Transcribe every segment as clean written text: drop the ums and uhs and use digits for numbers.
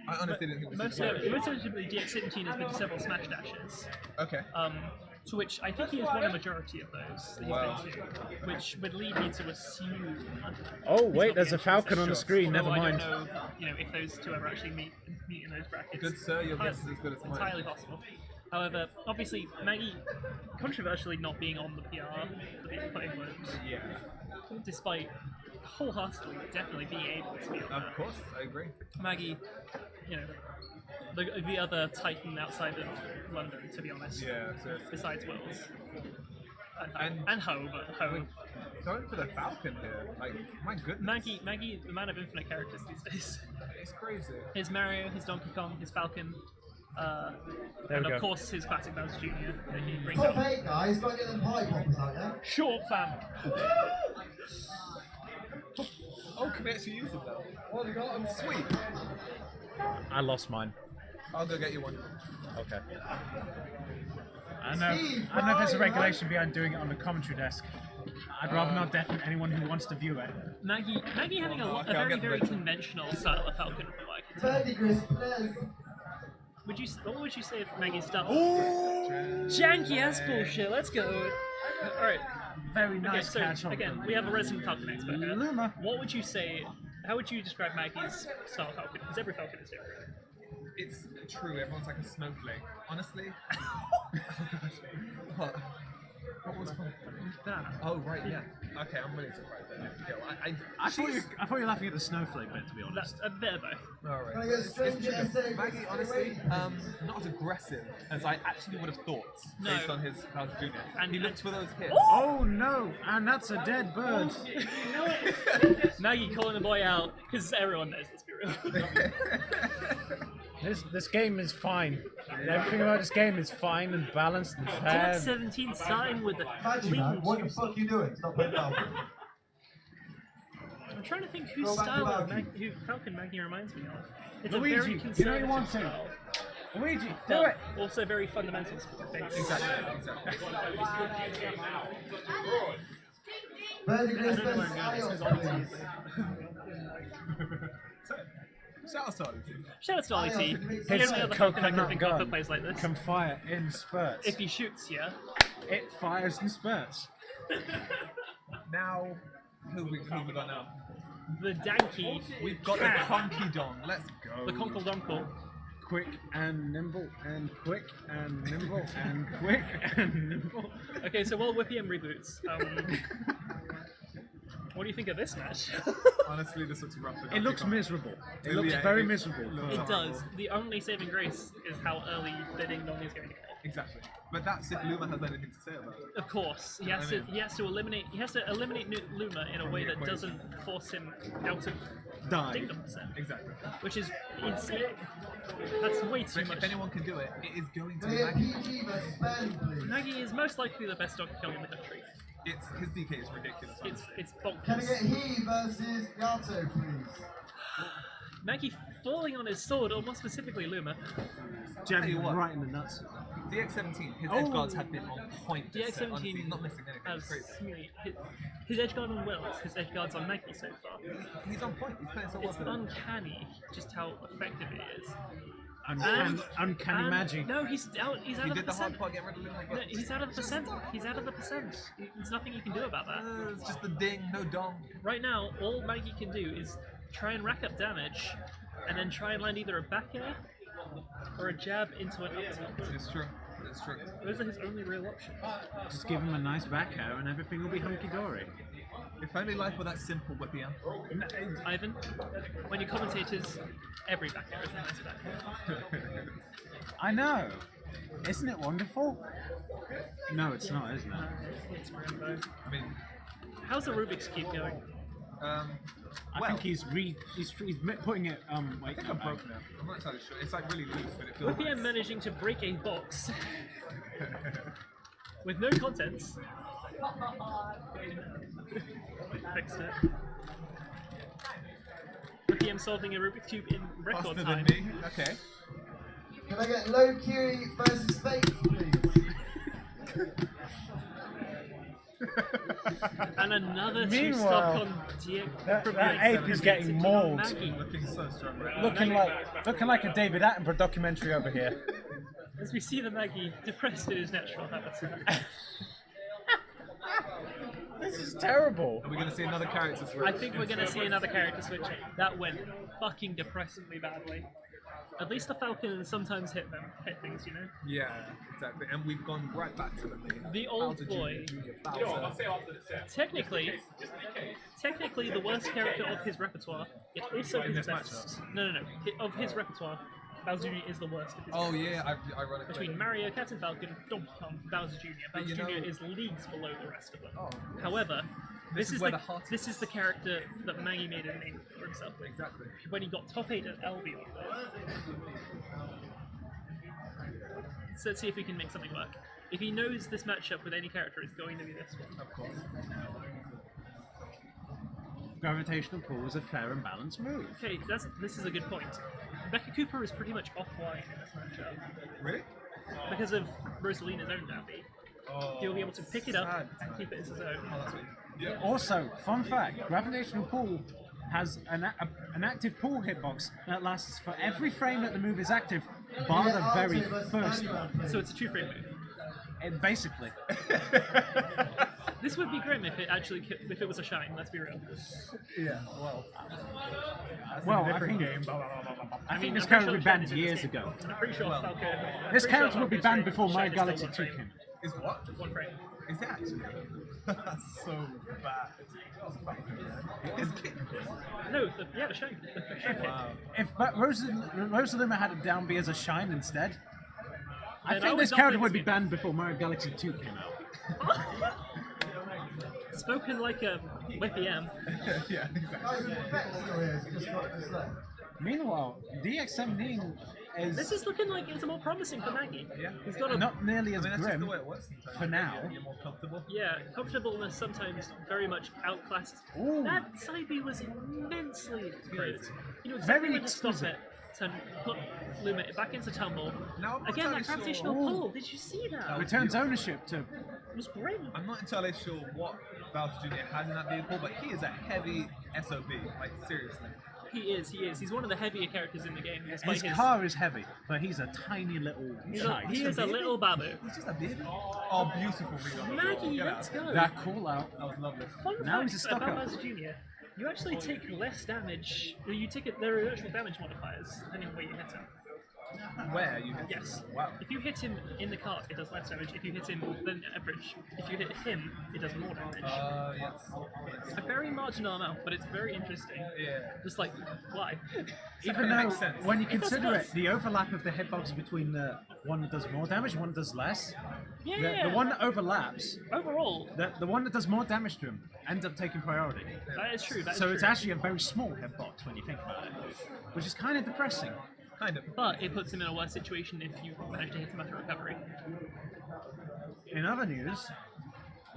I honestly didn't think this Most notably, DX17 has been to several Smash Dashes. Okay. To which I think he has won a majority of those that he's been to, which would lead me to assume. Oh wait, there's a Falcon on the screen. Never mind. I don't know, if those two ever actually meet in those brackets. Good sir, your guess is as good as mine. Entirely possible. However, obviously, Magi controversially not being on the PR, the playing words. Yeah. Despite wholeheartedly definitely being able to be on Of course, I agree. Magi, the other Titan outside of London, to be honest. Yeah, seriously. Besides Wills. And Ho, but Ho. Going for the Falcon here, like, my goodness. Magi, the man of infinite characters these days. It's crazy. His Mario, his Donkey Kong, his Falcon, There we of go. course his classic Bowser Jr. that he brings Top out. 8 guys, got to get them pie poppers out, yeah? Short fam. Oh, can we actually use it though? What have you got? Sweet. I lost mine. I'll go get you one. Okay. I don't know if there's a regulation behind doing it on the commentary desk. I'd rather not deafen anyone who wants to view it. Magi having a very conventional style of Falcon from what I can tell. Verdigris, please. What would you say if Maggie's done? Oh, janky ass bullshit. Let's go. All right. Very nice So catch on again, we have a resident Falcon expert here. Luma. What would you say? How would you describe Maggie's style of Falcon? Because every Falcon is different. It's true, everyone's like a snowflake. Honestly. What was that? Oh, right, yeah. Okay, I'm really surprised at that. Yeah, well, I thought you were laughing at the snowflake bit, to be honest. A bit of both. Alright. Can I get a stranger essay? Maggie, honestly, not as aggressive as I actually would have thought, based on his Bowser Jr. And he looked for those hits. Oh no! And that's a dead bird. Maggie calling the boy out because everyone knows this. Be real. This game is fine. Everything about this game is fine and balanced and fair. DX17 starting with the Magic man, what the fuck are you doing? Stop playing Falcon. I'm trying to think whose Go back to style Maggie. who Falcon Maggie reminds me of. It's Luigi, a very you know conservative you want to. style, Luigi, do but it! also very fundamental based. Exactly. Verdigris, I don't know where I'm going. This please. is all Shout out to Odyssey. Shout out to Ollie T. His The only other Falcon I can coconut think of gun that plays like this. can fire in spurts. If he shoots, yeah. It fires in spurts. Now, who we got now? The Danky. We've got the Conky Dong. Let's go. The Conkle Donkle. Quick and nimble and quick and nimble and quick and nimble. Okay, so while Whippy M reboots, what do you think of this match? Honestly, this looks rough. It looks miserable. It looks Yeah, very it miserable. looks It does. The only saving grace is how early the ding dong is going to go. Exactly. But that's if Luma has anything to say about it. Of course, he has to eliminate Luma in a way that doesn't force him out of Die. Ding Dong percent, Exactly. which is insane. That's way too But much. if anyone can do it, it is going to Can be I get Maggie. PG versus Bernie, please? Maggie is most likely the best Donkey Kong in the country. It's his DK is ridiculous. It's Can I bonkers. get he versus Yato, please? Maggie falling on his sword, or more specifically Luma. Jab Tell you what. right in the nuts. DX17, his edge guards have been on point. This set, honestly, DX17 he's not missing anything. It's has crazy. his edge guard on Wills, his edge guards on Maggie so far. He's on point. He's playing so well It's for them. uncanny just how effective it is. Uncanny magic. No, he's out. He's out He of the did the hard percent. part, getting rid of Luma. No, he's out of the percent. He's out of the percent. There's nothing you can do about that. It's just the ding, no dong. Right now, all Maggie can do is try and rack up damage, and then try and land either a back air or a jab into an up tilt. It's true. It's true. Those are his only real options. Just give him a nice back air and everything will be hunky-dory. If only life were that simple, Whippy M. Ivan, when you commentators, every back air is a nice back air. I know. Isn't it wonderful? No, it's not, isn't it? It's rainbow. I mean, How's the Rubik's Cube going? I think he's putting it. Wait, I think I'm broke now. I'm not entirely sure. It's like really loose, but it feels Whippy M nice. managing to break a box with no contents. Fixed it. Whippy M solving a Rubik's Cube in record Faster time. than me. Okay. Can I get Low Curie versus Fates, please? And another two Meanwhile, stock on DX. that ape is getting mauled. Maggie. Looking so strong right now. Looking like a David Attenborough documentary over here. As we see the Maggie depressed in his natural habitat. This is terrible. Are we going to see another character switch? I think we're going to see another character switch. That went fucking depressingly badly. At least the Falcons sometimes hit things, you know? Yeah, exactly. And we've gone right back to The old boy. Technically, the worst character of his repertoire, yet also In his this best. No. Of his repertoire, Bowser Jr. is the worst of his Oh characters. yeah, ironically. Between Mario, Captain Falcon, Donkey Kong, Bowser Jr. Bowser you know- Jr. is leagues below the rest of them. Oh, However, This is where the heart this is the character that Maggie made a name for himself with. exactly. When he got top 8 at Albion. So let's see if we can make something work. If he knows this matchup with any character, it's going to be this one. Of course. Gravitational pull is a fair and balanced move. Okay, this is a good point. Becca Cooper is pretty much offline in this matchup Really? because of Rosalina's own Daffy. Oh, He'll be able to pick it up sad. and keep it as his own. Oh, that's what Also, fun fact: gravitational pull has an active pull hitbox that lasts for every frame that the move is active, bar the very first one. So it's a 2-frame move. Basically. This would be grim if it was a shine. Let's be real. Yeah, well. Well, I different think, game. I think I'm this pretty character sure would be Shine banned is in years this game. ago. I'm pretty sure Falcon. This character would be banned before My Galaxy 2 came. Is what? 1 frame. Is that actually? That's so bad. Is it? No, the shine. The shine hit. Wow. If Rosalina had a down B as a shine instead, I Then I think would this not character play would this be game. banned before Mario Galaxy 2 came out. Spoken like a WebPM. Yeah, exactly. Guys, the effect's still here, so just left. Meanwhile, DX17 is This is looking like it's more promising for Maggie. Yeah. He's got a not nearly I as mean, that's just the grim. way it works sometimes. for now. You're more comfortable. comfortableness sometimes very much outclassed. Ooh. That side B was immensely improved. You know Very exactly when to stop exquisite. it, to put Luma back into tumble. Now, I'm not Again, that entirely gravitational sure. pull. Did you see that? Returns ownership to It was grim. I'm not entirely sure what Bowser Jr. has in that vehicle, but he is a heavy SOB. Like, seriously. He is. He's one of the heavier characters in the game. Despite his car is heavy, but he's a tiny little shite. He is a little babu. He's just a baby. Oh, beautiful read on the Maggie, ball. Get let's out. go. That call out. That was lovely. Fun Now fact he's a stuck about up. Bowser Jr. You actually take less damage. You take it. There are actual damage modifiers depending on where you hit him. Where you hit Yes. him. Wow. If you hit him in the cart, it does less damage. If you hit him than average, if you hit him, it does more damage. Yes. A very marginal amount, but it's very interesting. Yeah. Just like, why? Even It though, makes sense. when you It does consider both. it, the overlap of the hitboxes between the one that does more damage and one that does less, Yeah. the one that overlaps, Overall, the one that does more damage to him ends up taking priority. that is true. That is So true. it's actually a very small hitbox when you think about it, which is kind of depressing. Kind of. But it puts him in a worse situation if you manage to hit him after recovery. In other news,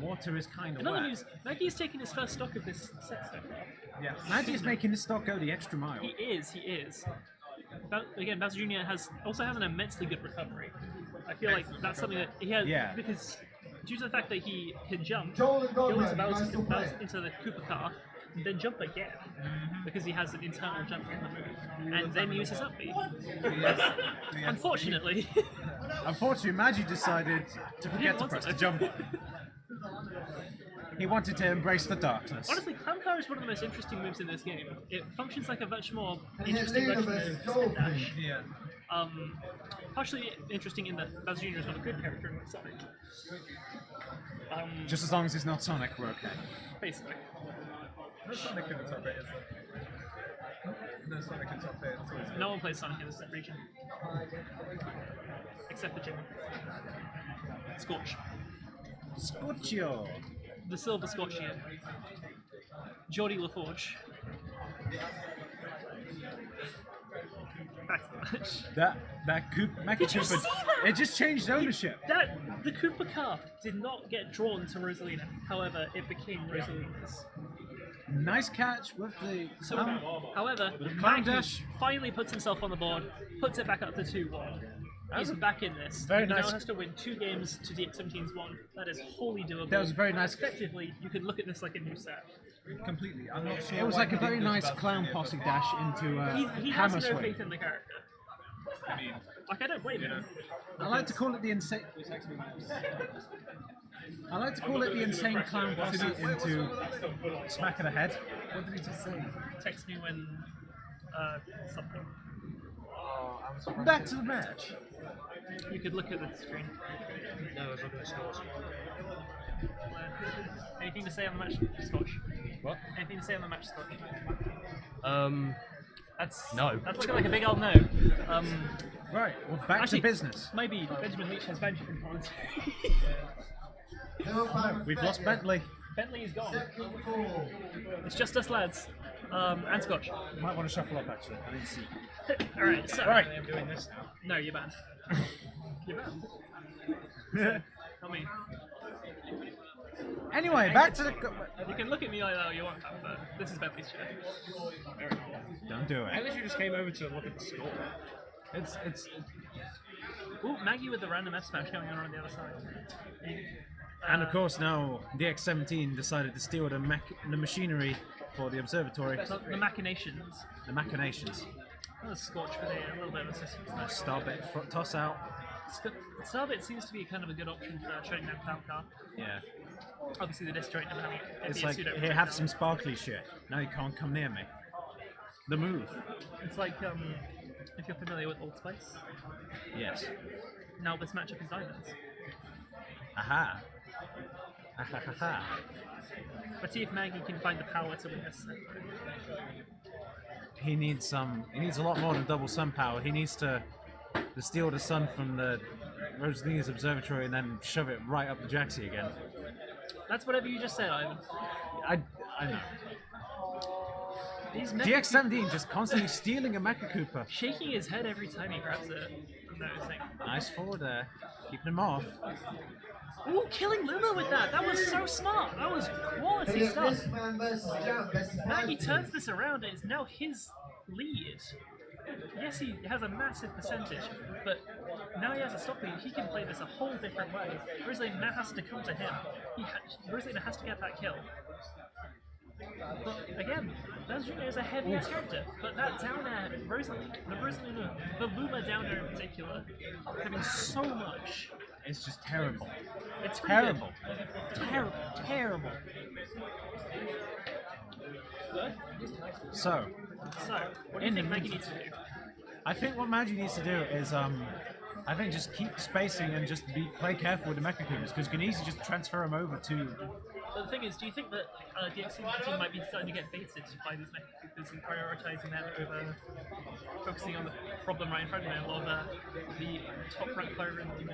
water is kind of In other wet. news, Maggie is taking his first stock of this set so far. Yes. Maggi is making this stock go the extra mile. He is. Again, Bowser Jr. also has an immensely good recovery. I feel like that's something that he has Yeah. because due to the fact that he can jump, Joel and go Godman, into, you guys still bounce playing? into the Koopa car, and then jump again because he has an internal jump in the move, and then use his up B. Yes. Unfortunately, Unfortunately, Magi decided to forget to want press to. the jump button. He wanted to embrace the darkness. honestly, Clown Car is one of the most interesting moves in this game. It functions like a much more And hit interesting Luna version versus of Joel, Spin Dash. please. Yeah. Partially interesting in that Bowser Jr. is not a good character in Sonic. Just as long as it's not Sonic, we're okay. Basically. No Sonic in the top 8, is there? No Sonic in the top 8. That's always good. No one plays Sonic in this region. Except for Jim. Scorch. Scorchio! The Silver Scorchion. Geordie LaForge. Back to the match. That Mega Did you Koopa, see that? it just changed ownership. The Koopa car did not get drawn to Rosalina. However, it became Rosalina's. Nice catch with the So, however, Clown Maggie Dash. finally puts himself on the board, puts it back up to 2-1. He's back in this. very he nice. now has to win 2 games to DX17's 1. That is wholly doable. That was very nice. Effectively, you could look at this like a new set. Completely. I'm not sure. It was why like a he very didn't do nice Sebastian clown here, posse but- dash into He hammer has no swing. faith in the character. I mean, Like, I don't blame him. I like to call it the insane. I like to call it the insane clown posse into smack of the head. what did he just say? Text me when something. Oh, I'm surprised. Back to the match. You could look at the screen. No, I was looking at scores. Anything to say on the match, Scotch? What? Anything to say on the match, Scotch? That's No. That's looking like a big old no. Right, well, back Actually, to business. Maybe Benjamin Leach has Benjamin from comments. We've lost Bentley. Bentley is gone. It's just us lads. And Scotch. Might want to shuffle up actually. I didn't see. Alright, so. Right. I'm doing this now. No, you're banned. You're banned. Not me. Anyway, back to the. You can look at me like that all you want, but this is Bentley's chair. Don't do I it. literally just came over to look at the score. It's. Ooh, Maggie with the random F smash going on the other side. And of course now DX17 decided to steal the machinery for the observatory. The machinations. The machinations. That was Scorch with a little bit of assistance there. Starbit toss out. Starbit seems to be kind of a good option for shutting down Clown Car. Yeah. Obviously, the disjoint of having It's be a like, pseudo here, have some sparkly shit. Now you can't come near me. The move. It's like if you're familiar with Old Spice. Yes. Now this matchup is diamonds. Aha. Ahahaha. Let's see if Maggie can find the power to win this set. He needs a lot more than double sun power. He needs to steal the sun from the Rosalina's observatory and then shove it right up the Jaxie again. That's whatever you just said, Ivan. I know. He's DX17 just constantly stealing a Mecha Koopa. shaking his head every time he grabs it. I'm noticing. Nice forward there. Keeping him off. Ooh, killing Luma with that! That was so smart! That was quality stuff! Maggie turns this around and it's now his lead. Yes, he has a massive percentage, but now he has a stop lead. He can play this a whole different way. Rosalina now has to come to him. Rosalina has to get that kill. But again, Bowser Jr. is a heavy ass character, but that down air, the Luma down air in particular, having so much. It's just terrible. It's pretty Terrible. good. Terrible. So, So, what do you think Maggie needs to do? I think what Magi needs to do is, I think just keep spacing and just play careful with the Mecha Koopas, because you can easily just transfer them over to. But the thing is, do you think that DX17 might be starting to get baited by these Mecha and prioritizing them over focusing on the problem right in front of them, or the top rank player in the team?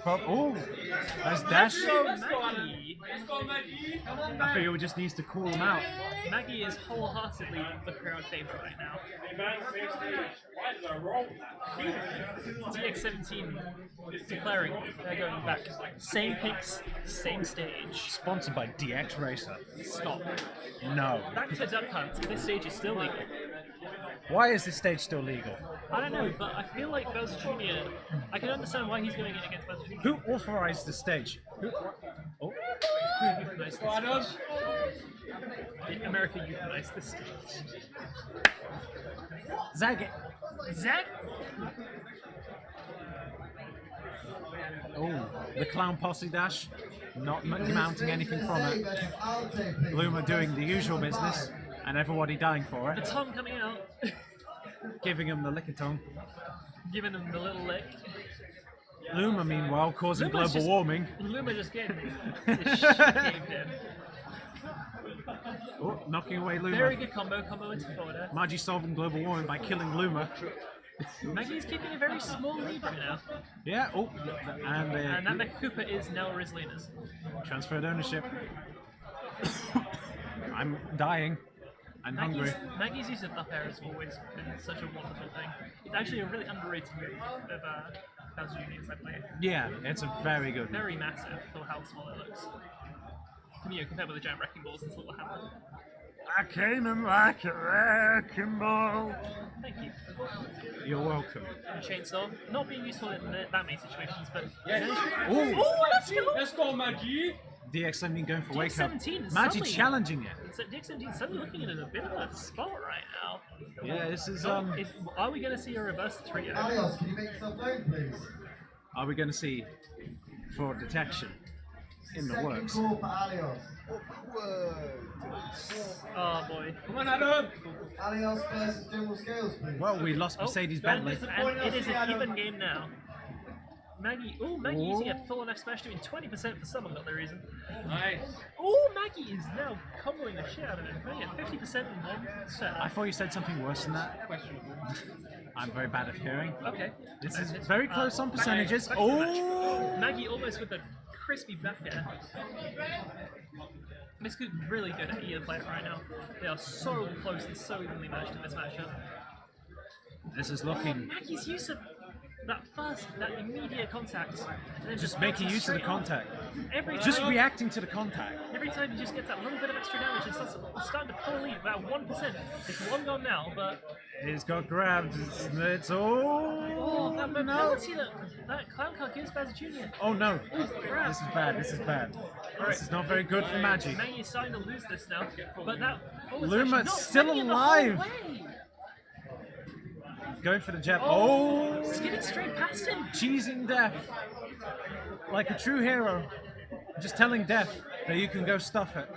Oh, nice dash. Maggie! I feel he just needs to call him out. Maggie is wholeheartedly the crowd favorite right now. DX17 declaring they're going back. Same picks, same stage. Sponsored by DX Racer. Stop. No. Back to Duck Hunt. This stage is still legal. Why is this stage still legal? I don't know, but I feel like Bowser Jr. I can understand why he's going in against Bowser Jr. Who authorized the stage? Oh, Who euthanized this stage? America euthanized this stage. Zag it. Zach? Oh, the clown posse dash. Not mounting anything from it. Luma doing the usual business, and everybody dying for The it. tongue coming out, Giving him the lick of tongue. giving him the little lick. Luma, meanwhile, causing Luma's global just- warming. Luma just getting his shit caved in. Oh, knocking away Luma. Very good combo into forward air. Magi solving global warming by killing Luma. Maggie's keeping a very small lead right now. Yeah, oh, and And that Mecha Koopa is now Rosalina's. transferred ownership. I'm dying. I'm hungry. Maggie's use of up air has always been such a wonderful thing. It's actually a really underrated move of Bowser Jr.'s I play. Yeah, it's a very good one. Very massive for how small it looks. You know, compared with the giant wrecking balls, this little hammer. I came in like a wrecking ball. Thank you. You're welcome. Chainsaw, not being useful in that many situations, but Ooh, let's go. Magi! DX17 going for wake up. DX17 is Magi suddenly- challenging it. So DX17 suddenly looking in a bit of a spot right now. Yeah, this is Are we going to see a reverse 3-0? Alios, can you make yourself known, please? Are we going to see fraud detection in the Second works? call for Alios. Oh boy. Come on, Adam! Alios versus General Scales, please. Well, we lost Mercedes Bentley. And it is an even game now. Maggie using a full enough smash, doing 20% for some unknown reason. Nice. Oh, Maggie is now comboing the shit out of it, putting it 50% in one set. I thought you said something worse than that. I'm very bad at hearing. Okay. This is very close on percentages. Oh! Maggie almost with a crispy back air. This could be really good at either player right now. They are so close and so evenly matched in this matchup. This is looking. Maggie's use of that immediate contact. And then Just making use of the straight on. contact. Every Just time, reacting to the contact. every time he just gets that little bit of extra damage and starting to pull a lead, about 1%. It's one gone now, but He's got grabbed. It's oh, that no. mobility that Clown Car gives Baz Jr. Oh no. Crap. This is bad. This is bad. This is not very good for Magi. Maggie is starting to lose this now, but that Luma's not still sending him the whole alive. way. Going for the jab. Oh! Skidding straight past him. Cheesing death. Like a true hero. Just telling death that you can go stuff it.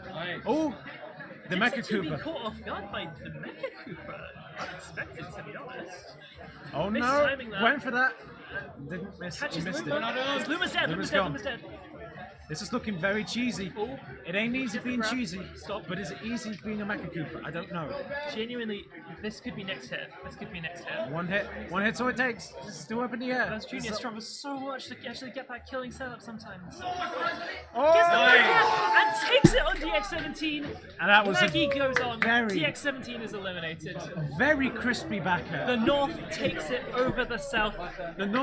Nice. Oh! The Mecha Didn't seem to be Cooper. caught off guard by the Mecha Cooper. Unexpected, to be honest. Oh no! Mistiming that. Went for that. Didn't miss. He Catches missed Luma. it. It's Luma's dead. Luma's Luma's dead. gone. Luma's dead. This is looking very cheesy. Oh. It ain't easy being grab. cheesy. Stop. But is it easy being a Mecha Cooper? I don't know. Genuinely, this could be next hit. This could be next hit. One hit's all it takes. Just still up in the air. Baz Jr. struggles so much to actually get that killing setup sometimes. Oh! Gets the back and takes it on DX17. And that was Maggie a goes on. very- DX17 is eliminated. very crispy back The air. North takes it over the South. The North